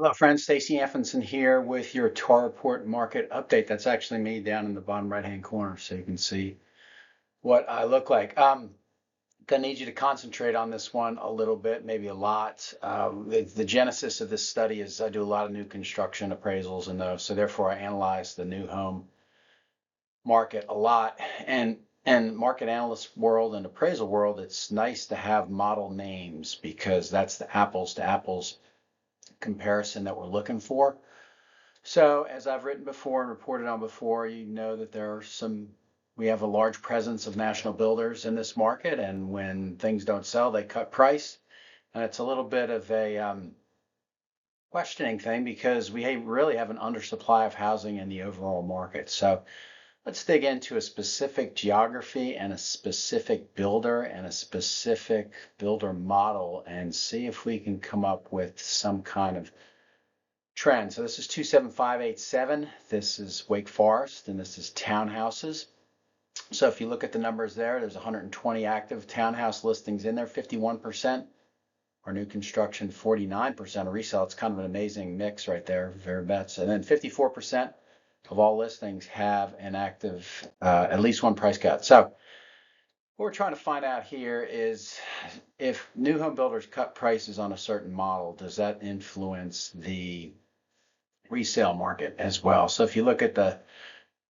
Hello, friends. Stacy Anfinson here with your Tar Report market update. That's actually me down in the bottom right-hand corner, so you can see what I look like. Gonna need you to concentrate on this one a little bit, maybe a lot. The genesis of this study is I do a lot of new construction appraisals and those, so therefore I analyze the new home market a lot. And market analyst world and appraisal world, it's nice to have model names because that's the apples to apples comparison that we're looking for. So as I've written before and reported on before, you know that we have a large presence of national builders in this market, and when things don't sell, they cut price. And it's a little bit of a questioning thing because we really have an undersupply of housing in the overall market. So let's dig into a specific geography and a specific builder and a specific builder model and see if we can come up with some kind of trend. So this is 27587. This is Wake Forest, and this is townhouses. So if you look at the numbers there's 120 active townhouse listings in there, 51% are new construction, 49% are resale. It's kind of an amazing mix right there, very bets. And then 54% of all listings have an active, at least one price cut. So what we're trying to find out here is if new home builders cut prices on a certain model, does that influence the resale market as well? So if you look at the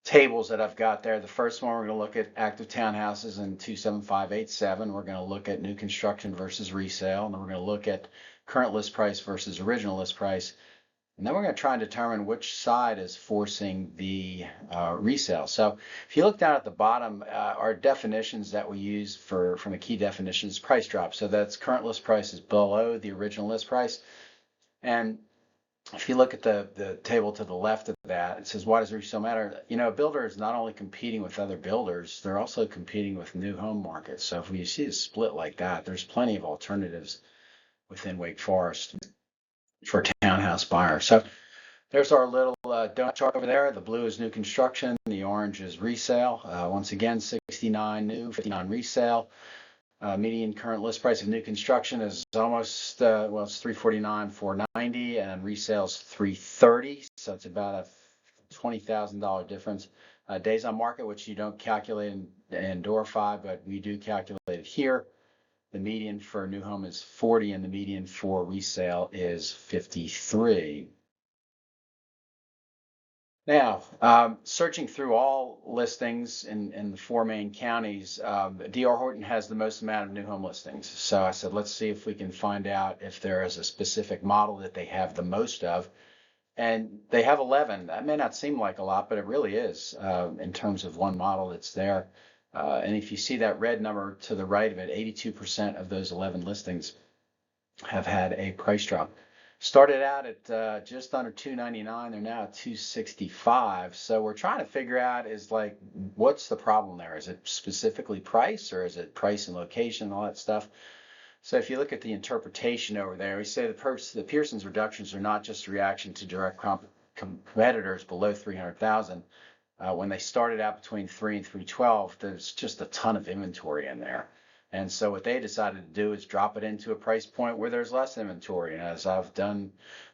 tables that I've got there, the first one, we're going to look at active townhouses in 27587. We're going to look at new construction versus resale, and then we're going to look at current list price versus original list price. And then we're going to try and determine which side is forcing the resale. So if you look down at the bottom, our definitions that we use from the key definitions, price drop. So that's current list price is below the original list price. And if you look at the table to the left of that, it says, why does resale matter? You know, a builder is not only competing with other builders, they're also competing with new home markets. So if we see a split like that, there's plenty of alternatives within Wake Forest for townhouse buyers. So there's our little donut chart over there. The blue is new construction. The orange is resale. Once again, 69 new, 59 resale. Median current list price of new construction is almost, well, it's 349, 490, and resale's 330. So it's about a $20,000 difference. Days on market, which you don't calculate in Dorify, but we do calculate it here. The median for new home is 40, and the median for resale is 53. Now, searching through all listings in the four main counties, D.R. Horton has the most amount of new home listings. So I said, let's see if we can find out if there is a specific model that they have the most of. And they have 11. That may not seem like a lot, but it really is in terms of one model that's there. And if you see that red number to the right of it, 82% of those 11 listings have had a price drop. Started out at just under 299. They're now at 265. So we're trying to figure out is like, what's the problem there? Is it specifically price, or is it price and location and all that stuff? So if you look at the interpretation over there, we say the Pearson's reductions are not just a reaction to direct competitors below 300,000. When they started out between 3 and 312, there's just a ton of inventory in there. And so what they decided to do is drop it into a price point where there's less inventory. And as I've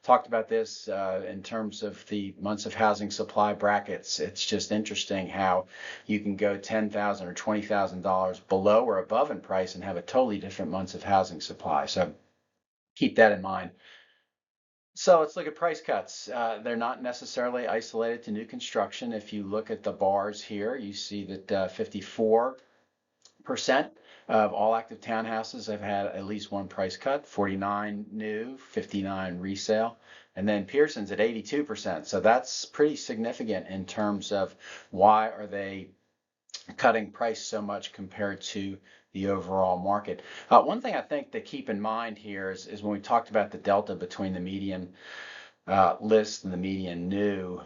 talked about this in terms of the months of housing supply brackets, it's just interesting how you can go $10,000 or $20,000 below or above in price and have a totally different months of housing supply. So keep that in mind. So let's look at price cuts. They're not necessarily isolated to new construction. If you look at the bars here, you see that 54% of all active townhouses have had at least one price cut, 49 new, 59 resale, and then Pearson's at 82%. So that's pretty significant in terms of why are they cutting price so much compared to the overall market. One thing I think to keep in mind here is when we talked about the delta between the median list and the median new,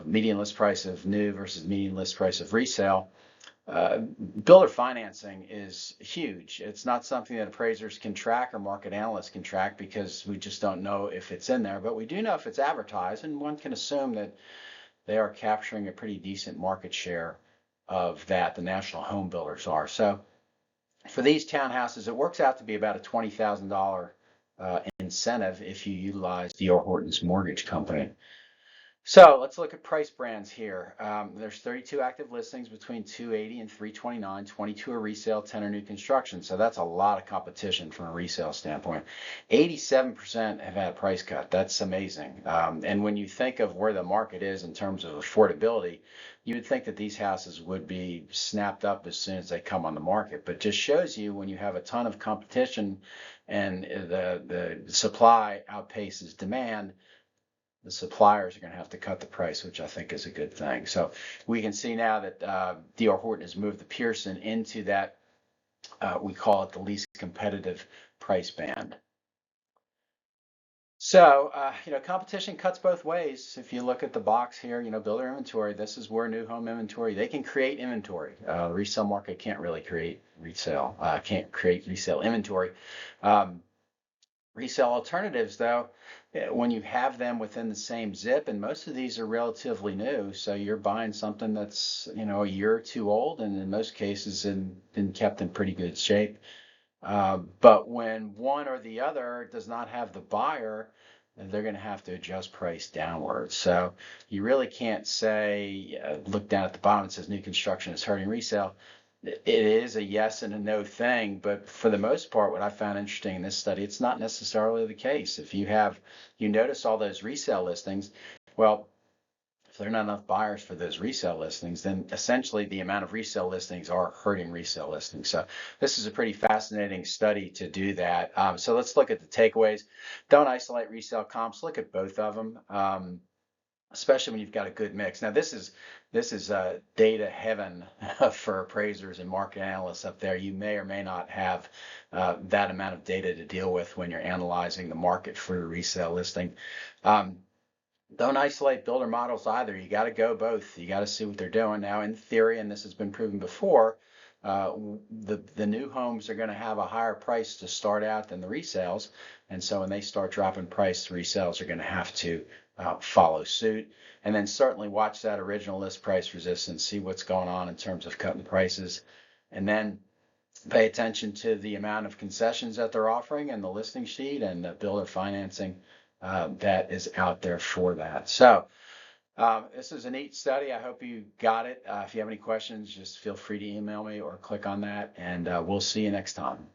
median list price of new versus median list price of resale, builder financing is huge. It's not something that appraisers can track or market analysts can track because we just don't know if it's in there, but we do know if it's advertised, and one can assume that they are capturing a pretty decent market share of that, the national home builders are. So for these townhouses, it works out to be about a $20,000 incentive if you utilize D.R. Horton's mortgage company. So let's look at price brands here. There's 32 active listings between 280 and 329, 22 are resale, 10 are new construction. So that's a lot of competition from a resale standpoint. 87% have had a price cut. That's amazing. And when you think of where the market is in terms of affordability, you would think that these houses would be snapped up as soon as they come on the market. But just shows you when you have a ton of competition and the supply outpaces demand, the suppliers are going to have to cut the price, which I think is a good thing. So we can see now that D.R. Horton has moved the Pearson into that, we call it the least competitive price band. So, competition cuts both ways. If you look at the box here, builder inventory, this is where new home inventory, they can create inventory. Resale market can't really create resale, can't create resale inventory. Resale alternatives, though, when you have them within the same zip, and most of these are relatively new, so you're buying something that's a year or two old, and in most cases been kept in pretty good shape. But when one or the other does not have the buyer, they're going to have to adjust price downwards. So you really can't say, look down at the bottom, it says new construction is hurting resale. It is a yes and a no thing, but for the most part, what I found interesting in this study, it's not necessarily the case. If you notice all those resale listings, well, if there are not enough buyers for those resale listings, then essentially the amount of resale listings are hurting resale listings. So this is a pretty fascinating study to do that. So let's look at the takeaways. Don't isolate resale comps. Look at both of them. Especially when you've got a good mix. Now this is data heaven for appraisers and market analysts up there. You may or may not have that amount of data to deal with when you're analyzing the market for a resale listing. Don't isolate builder models either. You got to go both. You got to see what they're doing. Now, in theory, and this has been proven before, the new homes are going to have a higher price to start out than the resales, and so when they start dropping price, the resales are going to have to follow suit. And then certainly watch that original list price resistance, see what's going on in terms of cutting prices, and then pay attention to the amount of concessions that they're offering and the listing sheet and the builder financing that is out there for that. So this is a neat study. I hope you got it. If you have any questions, just feel free to email me or click on that, and we'll see you next time.